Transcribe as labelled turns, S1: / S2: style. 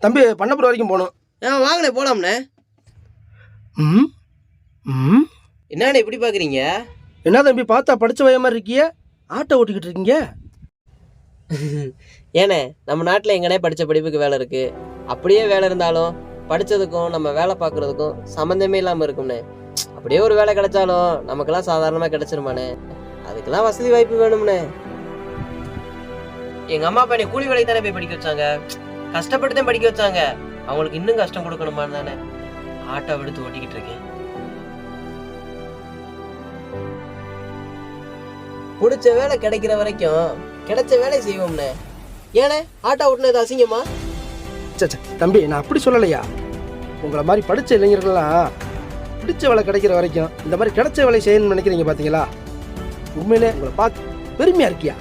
S1: தம்பி பண்ணப்புறம் வரைக்கும் போகணும்.
S2: வாங்கண்ணே போலாம்ண்ணே.
S1: ம் ம்
S2: என்னண்ணே இப்படி பார்க்குறீங்க?
S1: என்ன தம்பி பார்த்தா படித்த வய மாதிரி இருக்கிய, ஆட்டோ ஓட்டிக்கிட்டு இருக்கீங்க?
S2: ஏண்ணே நம்ம நாட்டில் எங்கண்ணே படித்த படிப்புக்கு வேலை இருக்குது. அப்படியே வேலை இருந்தாலும் படித்ததுக்கும் நம்ம வேலை பார்க்குறதுக்கும் சம்மந்தமே இல்லாமல் இருக்கும்ண்ணே. அப்படியே ஒரு வேலை கிடைச்சாலும் நமக்கெல்லாம் சாதாரணமாக கிடைச்சிருமாண்ணே. அதுக்கெல்லாம் வசதி வாய்ப்பு வேணும்ண்ணே. எங்கள் அம்மா அப்பா என்னை கூலி வேலைக்கு தானே போய் படிக்க வச்சாங்க. கஷ்டப்பட்டு தான் படிக்க வச்சாங்க. அவங்களுக்கு இன்னும் கஷ்டம் கொடுக்கணுமான்னு தானே ஆட்டோ எடுத்து ஓட்டிக்கிட்டு இருக்கேன். பிடிச்ச வேலை கிடைக்கிற வரைக்கும் கிடைச்ச வேலை செய்வோம்ண்ணே. ஏண்ணே ஆட்டோ ஓட்டுனது அசிங்கமா?
S1: சே தம்பி, நான் அப்படி சொல்லலையா. உங்களை மாதிரி படித்த இளைஞர்கள்லாம் பிடிச்ச வேலை கிடைக்கிற வரைக்கும் இந்த மாதிரி கிடைச்ச வேலை செய்யணும்னு நினைக்கிறீங்க பார்த்தீங்களா? உண்மையிலே உங்களை பார்த்து பெருமையாக இருக்கியா?